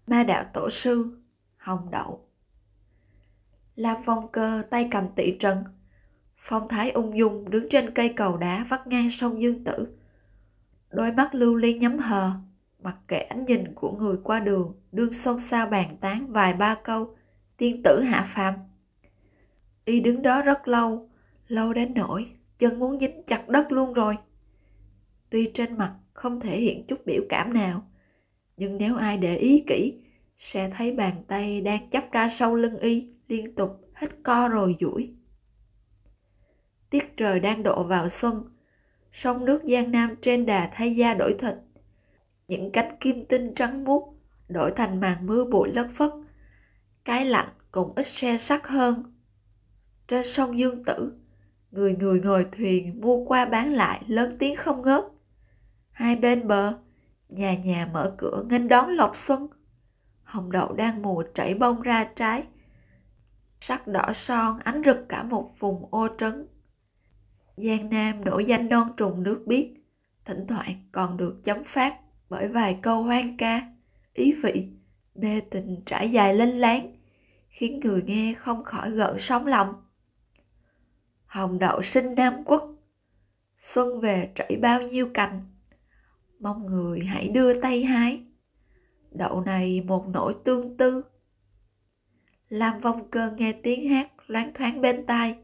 Ma đạo tổ sư Hồng Đậu. Lam Phong Cơ tay cầm tỵ trần, phong thái ung dung đứng trên cây cầu đá vắt ngang sông Dương Tử. Đôi mắt lưu ly nhắm hờ, mặc kệ ánh nhìn của người qua đường, đương xôn xao bàn tán vài ba câu tiên tử hạ phàm. Y đứng đó rất lâu, lâu đến nỗi chân muốn dính chặt đất luôn rồi. Tuy trên mặt không thể hiện chút biểu cảm nào, nhưng nếu ai để ý kỹ sẽ thấy bàn tay đang chắp ra sau lưng y liên tục hít co rồi duỗi. Tiết trời đang độ vào xuân, sông nước Giang Nam trên đà thay da đổi thịt. Những cánh kim tinh trắng muốt đổi thành màn mưa bụi lất phất. Cái lạnh cũng ít se sắc hơn. Trên sông Dương Tử, người người ngồi thuyền mua qua bán lại lớn tiếng không ngớt. Hai bên bờ, nhà nhà mở cửa nghênh đón lộc xuân. Hồng đậu đang mùa chảy bông ra trái, sắc đỏ son ánh rực cả một vùng ô trấn. Giang Nam nổi danh non trùng nước biếc, thỉnh thoảng còn được chấm phát bởi vài câu hoang ca, ý vị, mê tình trải dài lênh láng, khiến người nghe không khỏi gợn sóng lòng. Hồng đậu sinh Nam Quốc, xuân về trảy bao nhiêu cành, mong người hãy đưa tay hái, đậu này một nỗi tương tư. Lam Vong Cơ nghe tiếng hát loáng thoáng bên tai,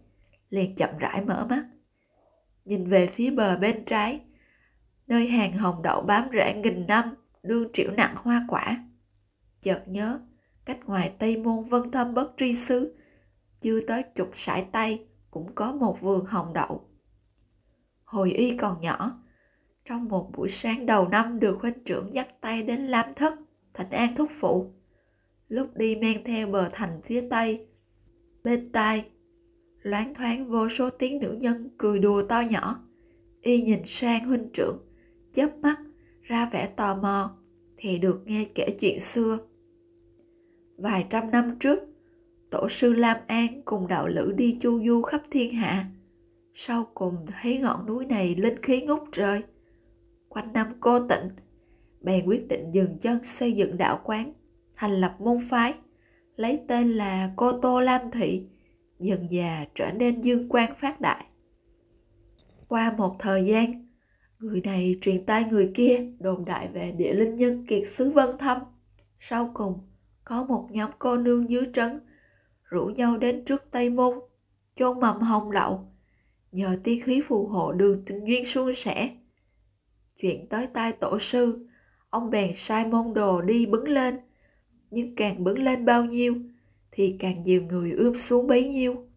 liền chậm rãi mở mắt, nhìn về phía bờ bên trái, nơi hàng hồng đậu bám rễ nghìn năm đương triệu nặng hoa quả. Chợt nhớ, cách ngoài Tây Môn Vân Thâm Bất Tri Xứ, chưa tới chục sải tay cũng có một vườn hồng đậu. Hồi y còn nhỏ, trong một buổi sáng đầu năm được huynh trưởng dắt tay đến Lam Thất, Thịnh An thúc phụ. Lúc đi men theo bờ thành phía Tây, bên tai loáng thoáng vô số tiếng nữ nhân cười đùa to nhỏ. Y nhìn sang huynh trưởng, chớp mắt ra vẻ tò mò, thì được nghe kể chuyện xưa. Vài trăm năm trước, tổ sư Lam An cùng đạo lữ đi chu du khắp thiên hạ. Sau cùng thấy ngọn núi này linh khí ngút trời, quanh năm cô tịnh, bèn quyết định dừng chân xây dựng đạo quán, thành lập môn phái, lấy tên là Cô Tô Lam Thị, dần dà trở nên dương quang phát đại. Qua một thời gian, người này truyền tai người kia đồn đại về địa linh nhân kiệt xứ Vân Thâm. Sau cùng, có một nhóm cô nương dưới trấn rủ nhau đến trước Tây Môn, chôn mầm hồng đậu, nhờ tiên khí phù hộ đường tình duyên suôn sẻ. Chuyện tới tai tổ sư, ông bèn sai môn đồ đi bứng lên, nhưng càng bứng lên bao nhiêu thì càng nhiều người ươm xuống bấy nhiêu.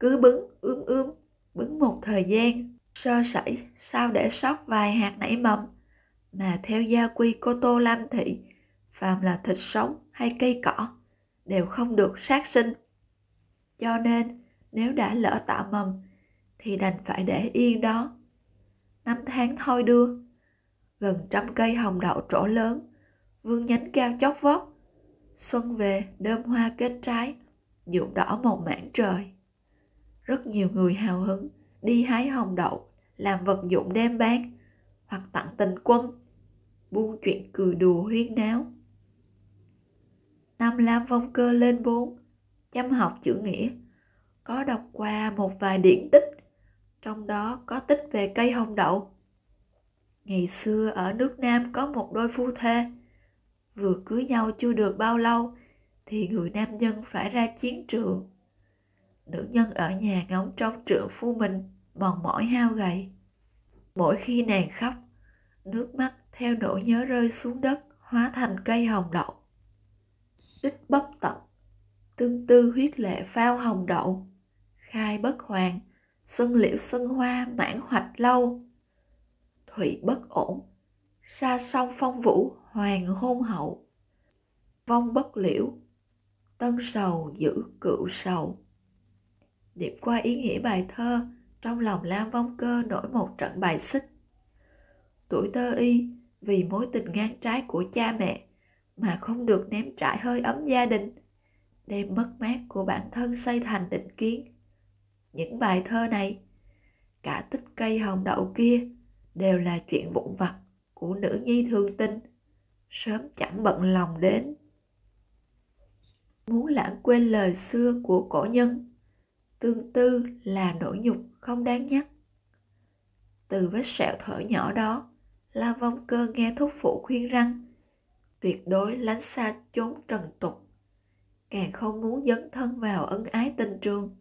Cứ bứng một thời gian, sơ sẩy sao để sót vài hạt nảy mầm, mà theo gia quy Cô Tô Lam Thị, phàm là thịt sống hay cây cỏ đều không được sát sinh. Cho nên nếu đã lỡ tạo mầm thì đành phải để yên đó. Năm tháng thôi đưa, gần 100 cây hồng đậu trổ lớn, vươn nhánh cao chót vót. Xuân về đơm hoa kết trái, nhuộm đỏ một mảng trời. Rất nhiều người hào hứng đi hái hồng đậu làm vật dụng đem bán, hoặc tặng tình quân, buôn chuyện cười đùa huyên náo. Năm Lam Vong Cơ lên 4, chăm học chữ nghĩa, có đọc qua một vài điển tích, trong đó có tích về cây hồng đậu. Ngày xưa ở nước Nam có một đôi phu thê, vừa cưới nhau chưa được bao lâu thì người nam nhân phải ra chiến trường. Nữ nhân ở nhà ngóng trông trượng phu mình mòn mỏi hao gầy. Mỗi khi nàng khóc, nước mắt theo nỗi nhớ rơi xuống đất hóa thành cây hồng đậu. Tích bất tận, tương tư huyết lệ phao hồng đậu, khai bất hoàn, xuân liễu xuân hoa mãn hoạch lâu. Thủy bất ổn, sa song phong vũ hoàng hôn hậu. Vong bất liễu, tân sầu giữ cựu sầu. Điểm qua ý nghĩa bài thơ, trong lòng Lam Vong Cơ nổi một trận bài xích. Tuổi thơ y vì mối tình ngang trái của cha mẹ mà không được nếm trải hơi ấm gia đình, đem mất mát của bản thân xây thành định kiến. Những bài thơ này, cả tích cây hồng đậu kia, đều là chuyện vụn vặt của nữ nhi thường tình, sớm chẳng bận lòng đến. Muốn lãng quên lời xưa của cổ nhân, tương tư là nỗi nhục không đáng nhắc. Từ vết sẹo thở nhỏ đó, Lam Vong Cơ nghe thúc phụ khuyên răn tuyệt đối lánh xa chốn trần tục, càng không muốn dấn thân vào ân ái tình trường.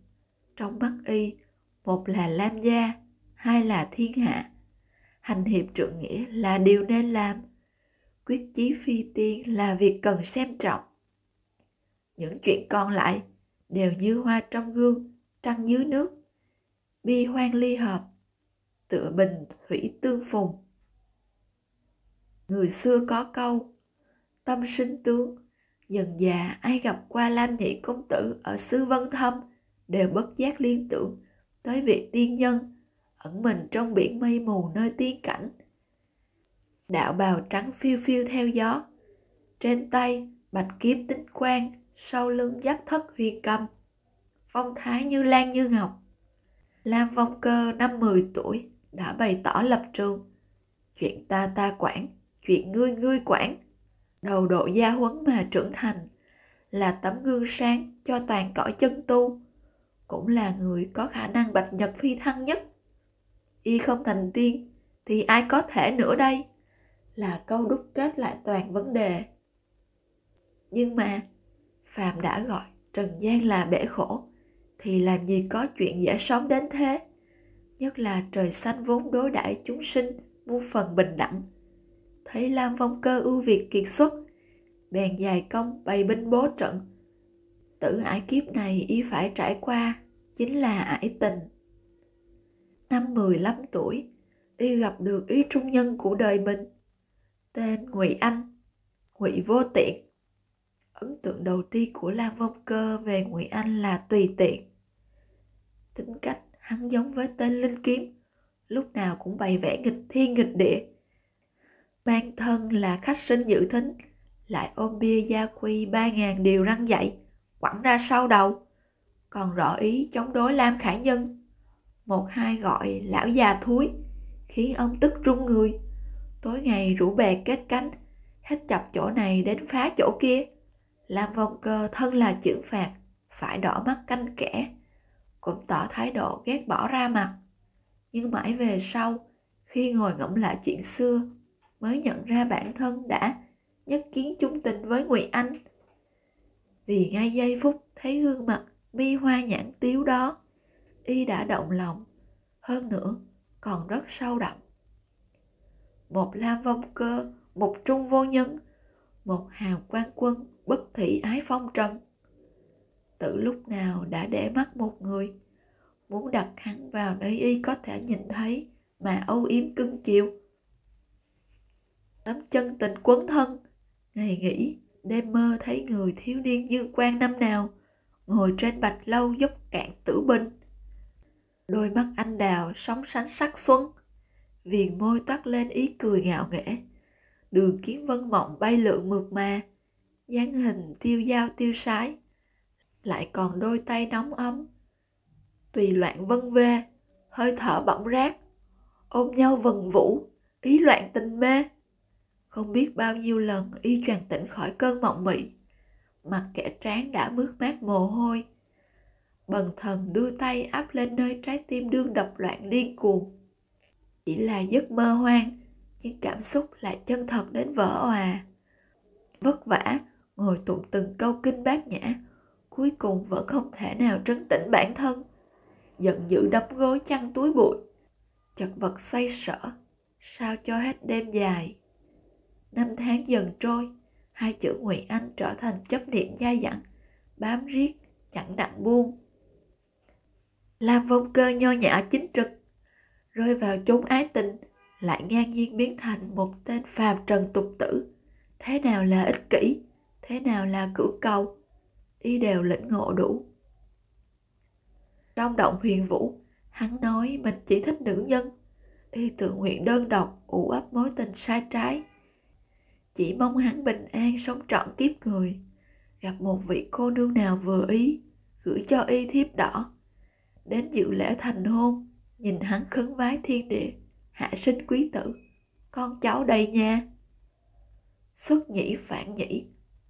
Trong mắt y, một là Lam gia, hai là thiên hạ. Hành hiệp trượng nghĩa là điều nên làm, quyết chí phi tiên là việc cần xem trọng. Những chuyện còn lại đều như hoa trong gương, trăng dưới nước, bi hoan ly hợp, tựa bình thủy tương phùng. Người xưa có câu, tâm sinh tướng, dần già ai gặp qua Lam Nhị công tử ở xứ Vân Thâm đều bất giác liên tưởng tới vị tiên nhân ẩn mình trong biển mây mù nơi tiên cảnh. Đạo bào trắng phiêu phiêu theo gió, trên tay bạch kiếm tinh quang, sau lưng dắt thất huyền cầm, phong thái như lan như ngọc. Lam Vong Cơ năm 10 tuổi đã bày tỏ lập trường, chuyện ta quản, chuyện ngươi quản. Đầu độ gia huấn mà trưởng thành, là tấm gương sáng cho toàn cõi chân tu, cũng là người có khả năng bạch nhật phi thăng nhất. Y không thành tiên thì ai có thể nữa đây, là câu đúc kết lại toàn vấn đề. Nhưng mà phàm đã gọi trần gian là bể khổ, thì làm gì có chuyện dễ sống đến thế. Nhất là trời xanh vốn đối đãi chúng sinh muôn phần bình đẳng. Thấy Lam Vong Cơ ưu việt kiệt xuất, bèn dày công bày binh bố trận. Tử ải kiếp này y phải trải qua chính là ải tình. Năm 15 tuổi, y gặp được ý trung nhân của đời mình, tên Ngụy Anh, Ngụy Vô Tiện. Ấn tượng đầu tiên của Lam Vong Cơ về Ngụy Anh là tùy tiện. Tính cách hắn giống với tên Linh Kiếm, lúc nào cũng bày vẽ nghịch thiên nghịch địa. Mang thân là khách sinh dự thính, lại ôm bia gia quy 3.000 điều răn dạy, quẳng ra sau đầu. Còn rõ ý chống đối Lam Khải Nhân, một hai gọi lão già thúi, khiến ông tức run người. Tối ngày rủ bè kết cánh, hết chập chỗ này đến phá chỗ kia. Lam Vong Cơ thân là chưởng phạt, phải đỏ mắt canh kẽ, cũng tỏ thái độ ghét bỏ ra mặt. Nhưng mãi về sau, khi ngồi ngẫm lại chuyện xưa, mới nhận ra bản thân đã nhất kiến chung tình với Ngụy Anh. Vì ngay giây phút thấy gương mặt mi hoa nhãn tiếu đó, y đã động lòng, hơn nữa còn rất sâu đậm. Một Lam Vong Cơ, một trung vô nhân, một hào quan quân bất thị ái phong trần. Từ lúc nào đã để mắt một người, muốn đặt hắn vào nơi y có thể nhìn thấy mà âu yếm cưng chiều. Tấm chân tình quấn thân, ngày nghỉ đêm mơ thấy người thiếu niên dương quang năm nào ngồi trên bạch lâu dốc cạn tử binh. Đôi mắt anh đào sóng sánh sắc xuân, viền môi toát lên ý cười ngạo nghễ. Đường kiếm vân mộng bay lượn mượt mà, dáng hình tiêu dao tiêu sái, lại còn đôi tay nóng ấm. Tùy loạn vân vê, hơi thở bỏng rát, ôm nhau vần vũ, ý loạn tình mê. Không biết bao nhiêu lần y choàng tỉnh khỏi cơn mộng mị, mặt kẻ trán đã mướt mát mồ hôi. Bần thần đưa tay áp lên nơi trái tim đương đập loạn điên cuồng. Chỉ là giấc mơ hoang, nhưng cảm xúc lại chân thật đến vỡ òa. Vất vả ngồi tụng từng câu kinh bát nhã, cuối cùng vẫn không thể nào trấn tĩnh bản thân. Giận dữ đấm gối chăn túi bụi, chật vật xoay sở, sao cho hết đêm dài. Năm tháng dần trôi, hai chữ Ngụy Anh trở thành chấp niệm dai dẳng, bám riết chẳng đặng buông. Lam Vong Cơ nho nhã chính trực, rơi vào chốn ái tình, lại ngang nhiên biến thành một tên phàm trần tục tử. Thế nào là ích kỷ, thế nào là cửu cầu, y đều lĩnh ngộ đủ. Trong động huyền vũ, hắn nói mình chỉ thích nữ nhân, y tự nguyện đơn độc ủ ấp mối tình sai trái. Chỉ mong hắn bình an sống trọn kiếp người, gặp một vị cô nương nào vừa ý, gửi cho y thiếp đỏ. Đến dự lễ thành hôn, nhìn hắn khấn vái thiên địa, hạ sinh quý tử, con cháu đầy nhà. xuất nhĩ phản nhĩ.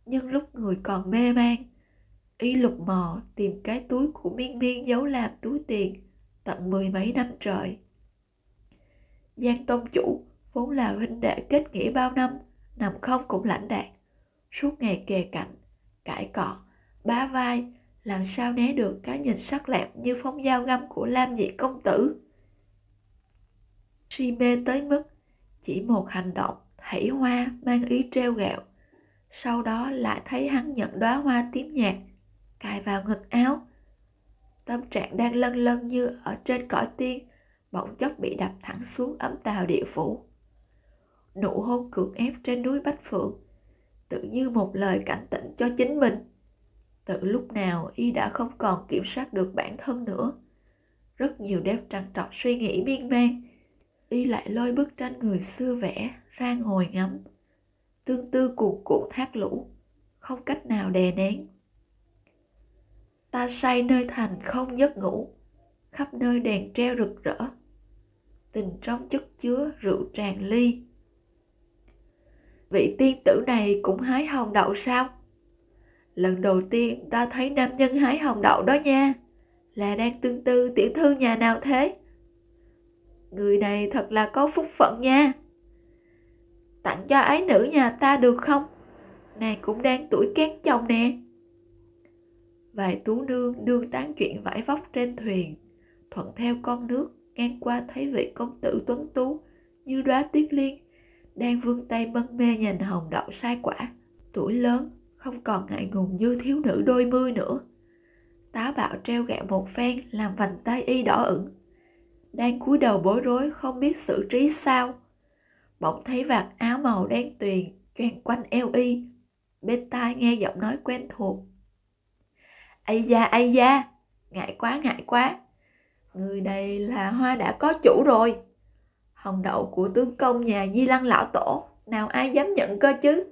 Nhưng lúc người còn mê man, y lục mò tìm cái túi của Miên Miên giấu làm túi tiền tận 10 mấy năm trời. Giang tông chủ vốn là huynh đệ kết nghĩa bao năm, nằm không cũng lãnh đạn, suốt ngày kề cạnh, cãi cọ, bá vai, làm sao né được cái nhìn sắc lẹm như phóng dao găm của Lam Nhị công tử. Si mê tới mức chỉ một hành động thảy hoa mang ý trêu ghẹo, sau đó lại thấy hắn nhận đóa hoa tím nhạt cài vào ngực áo. Tâm trạng đang lân lân như ở trên cõi tiên, bỗng chốc bị đập thẳng xuống ấm tào địa phủ. Nụ hôn cưỡng ép trên núi Bách Phượng tự như một lời cảnh tỉnh cho chính mình. Từ lúc nào y đã không còn kiểm soát được bản thân nữa. Rất nhiều đêm trằn trọc suy nghĩ miên man, y lại lôi bức tranh người xưa vẽ ra ngồi ngắm. Tương tư cuồn cuộn thác lũ, không cách nào đè nén. Ta say nơi thành không giấc ngủ, khắp nơi đèn treo rực rỡ. Tình trong chất chứa rượu tràn ly. Vị tiên tử này cũng hái hồng đậu sao? Lần đầu tiên ta thấy nam nhân hái hồng đậu đó nha. Là đang tương tư tiểu thư nhà nào thế? Người này thật là có phúc phận nha. Tặng cho ái nữ nhà ta được không? Nàng cũng đang tuổi kén chồng nè. Vài tú nương đương tán chuyện vải vóc trên thuyền, thuận theo con nước ngang qua thấy vị công tử tuấn tú như đóa tuyết liên đang vươn tay mân mê nhìn hồng đậu sai quả. Tuổi lớn không còn ngại ngùng như thiếu nữ đôi mươi nữa. Táo bạo treo gẹo một phen làm vành tay y đỏ ửng. Đang cúi đầu bối rối không biết xử trí sao, bỗng thấy vạt áo màu đen tuyền choàng quanh eo y. Bên tai nghe giọng nói quen thuộc. Ây da, ngại quá. Người này là hoa đã có chủ rồi. Hồng đậu của tướng công nhà Di Lăng lão tổ, nào ai dám nhận cơ chứ?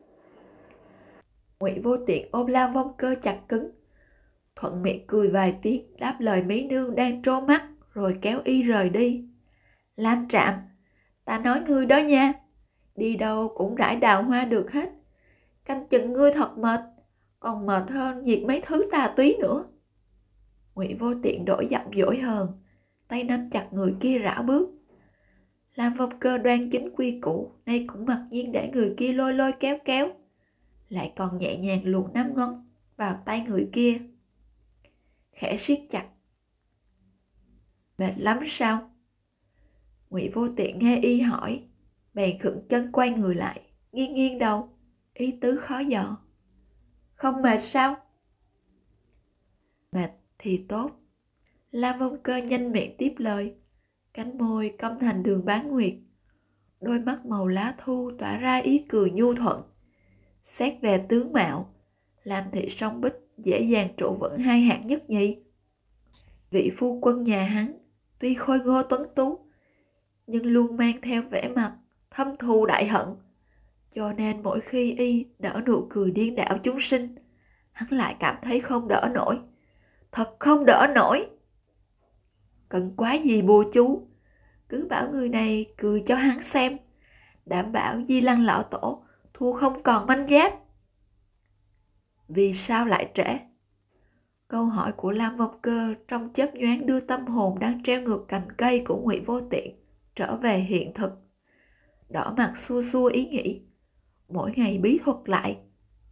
Ngụy Vô Tiện ôm Lam Vong Cơ chặt cứng, thuận miệng cười vài tiếng đáp lời mấy nương đang trố mắt, rồi kéo y rời đi. Lam Trạm, ta nói ngươi đó nha, đi đâu cũng rải đào hoa được hết. Canh chừng ngươi thật mệt, còn mệt hơn diệt mấy thứ tà túy nữa. Ngụy Vô Tiện đổi giọng dỗi hờn, tay nắm chặt người kia rảo bước. Lam Vong Cơ đoan chính quy củ, nay cũng mặc nhiên để người kia lôi lôi kéo kéo, lại còn nhẹ nhàng luồn 5 ngón vào tay người kia, khẽ siết chặt. Mệt lắm sao? Ngụy Vô Tiện nghe y hỏi, bèn khựng chân quay người lại, nghiêng đầu, ý tứ khó dò. Không mệt sao? Mệt thì tốt. Lam Vong Cơ nhanh miệng tiếp lời, cánh môi cong thành đường bán nguyệt, đôi mắt màu lá thu tỏa ra ý cười nhu thuận. Xét về tướng mạo, Lam thị song bích dễ dàng trụ vững hai hạng nhất nhì. Vị phu quân nhà hắn tuy khôi ngô tuấn tú, nhưng luôn mang theo vẻ mặt thâm thù đại hận, cho nên mỗi khi y nở nụ cười điên đảo chúng sinh, hắn lại cảm thấy không đỡ nổi. Thật không đỡ nổi. Cần quá gì bùa chú, cứ bảo người này cười cho hắn xem, đảm bảo Di Lăng lão tổ thua không còn manh giáp. Vì sao lại trễ? Câu hỏi của Lam Vong Cơ trong chớp nhoáng đưa tâm hồn đang treo ngược cành cây của Ngụy Vô Tiện trở về hiện thực. Đỏ mặt xua xua ý nghĩ, mỗi ngày bí thuật lại.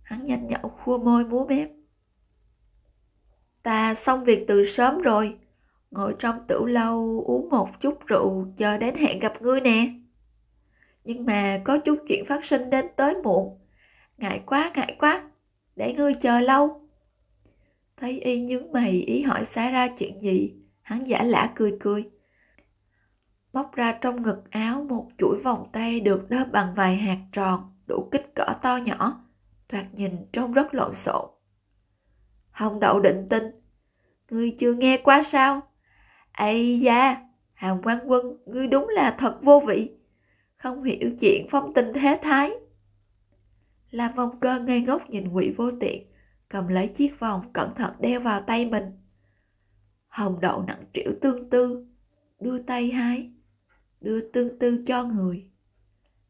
Hắn nhanh nhẩu khua môi múa mép. Ta xong việc từ sớm rồi, ngồi trong tửu lâu uống một chút rượu chờ đến hẹn gặp ngươi nè. Nhưng mà có chút chuyện phát sinh nên tới muộn. Ngại quá, để ngươi chờ lâu. Thấy y nhướng mày ý hỏi xảy ra chuyện gì, hắn giả lả cười. Móc ra trong ngực áo một chuỗi vòng tay được đớp bằng vài hạt tròn đủ kích cỡ to nhỏ, thoạt nhìn trông rất lộn xộn. Hồng đậu định tinh, ngươi chưa nghe qua sao? Ây da, Hàm Quan Quân, ngươi đúng là thật vô vị, không hiểu chuyện phong tình thế thái. Lam Vong Cơ ngây ngốc nhìn Ngụy Vô Tiện, cầm lấy chiếc vòng cẩn thận đeo vào tay mình. Hồng đậu nặng trĩu tương tư, đưa tay hái, đưa tương tư cho người.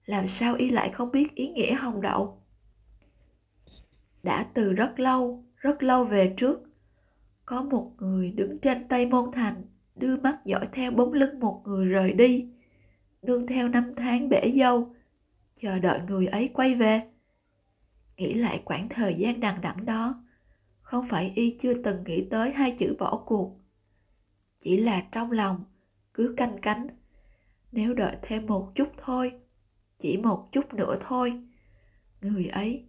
Làm sao y lại không biết ý nghĩa hồng đậu? Đã từ rất lâu về trước, có một người đứng trên Tây Môn Thành, đưa mắt dõi theo bóng lưng một người rời đi, nương theo năm tháng bể dâu, chờ đợi người ấy quay về. Nghĩ lại quãng thời gian đằng đẵng đó, không phải y chưa từng nghĩ tới hai chữ bỏ cuộc. Chỉ là trong lòng cứ canh cánh, nếu đợi thêm một chút thôi, chỉ một chút nữa thôi, người ấy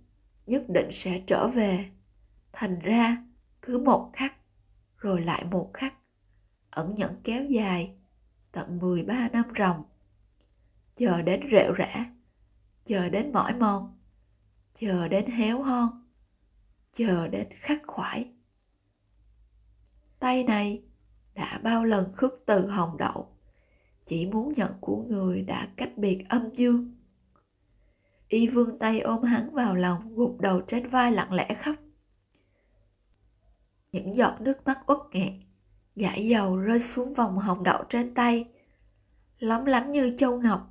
nhất định sẽ trở về. Thành ra cứ một khắc rồi lại một khắc, ẩn nhẫn kéo dài tận 13 năm ròng. Chờ đến rệu rã, chờ đến mỏi mòn, chờ đến héo hon, chờ đến khắc khoải. Tay này đã bao lần khước từ hồng đậu, chỉ muốn nhận của người đã cách biệt âm dương. Y vươn tay ôm hắn vào lòng, gục đầu trên vai lặng lẽ khóc. Những giọt nước mắt uất nghẹn, dải dầu rơi xuống vòng hồng đậu trên tay, lóng lánh như châu ngọc.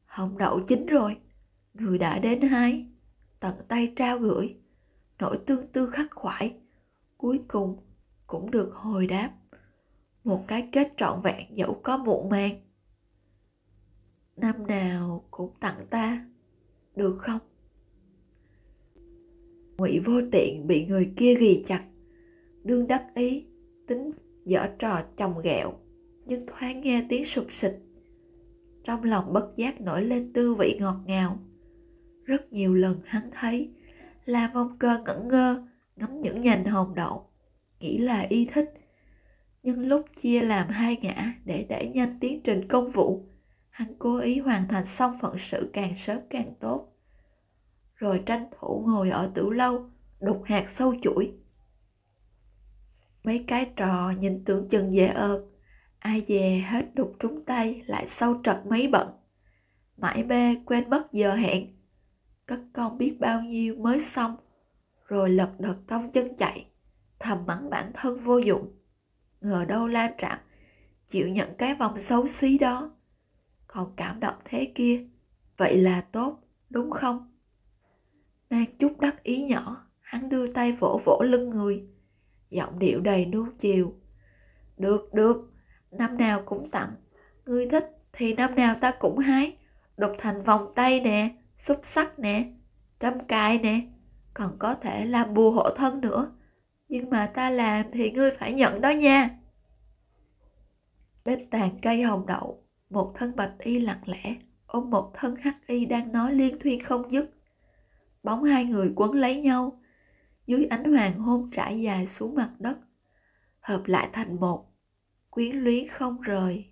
Hồng đậu chín rồi, người đã đến hái, tận tay trao gửi. Nỗi tương tư khắc khoải, cuối cùng cũng được hồi đáp. Một cái kết trọn vẹn dẫu có muộn màng. Năm nào cũng tặng ta, được không? Ngụy Vô Tiện bị người kia ghì chặt, đương đắc ý, tính giở trò chồng ghẹo, nhưng thoáng nghe tiếng sụp xịt. Trong lòng bất giác nổi lên tư vị ngọt ngào. Rất nhiều lần hắn thấy La Vong Cơ ngẩn ngơ ngắm những nhành hồng đậu, nghĩ là y thích. Nhưng lúc chia làm hai ngã để đẩy nhanh tiến trình công vụ, hắn cố ý hoàn thành xong phận sự càng sớm càng tốt, rồi tranh thủ ngồi ở tửu lâu đục hạt sâu chuỗi. Mấy cái trò nhìn tưởng chừng dễ ợt, ai dè hết đục trúng tay lại sâu trật mấy bận. Mãi mê quên mất giờ hẹn, cất công biết bao nhiêu mới xong, rồi lật đật cong chân chạy, thầm mắng bản thân vô dụng. Ngờ đâu Lam Trạm chịu nhận cái vòng xấu xí đó, còn cảm động thế kia, vậy là tốt, đúng không? Mang chút đắc ý nhỏ, hắn đưa tay vỗ vỗ lưng người, giọng điệu đầy nuông chiều. Được, năm nào cũng tặng, ngươi thích thì năm nào ta cũng hái, đục thành vòng tay nè, xúc xắc nè, trâm cài nè, còn có thể làm bùa hộ thân nữa. Nhưng mà ta làm thì ngươi phải nhận đó nha. Bên tàn cây hồng đậu, một thân bạch y lặng lẽ ôm một thân hắc y đang nói liên thuyên không dứt. Bóng hai người quấn lấy nhau, dưới ánh hoàng hôn trải dài xuống mặt đất, hợp lại thành một, quyến luyến không rời.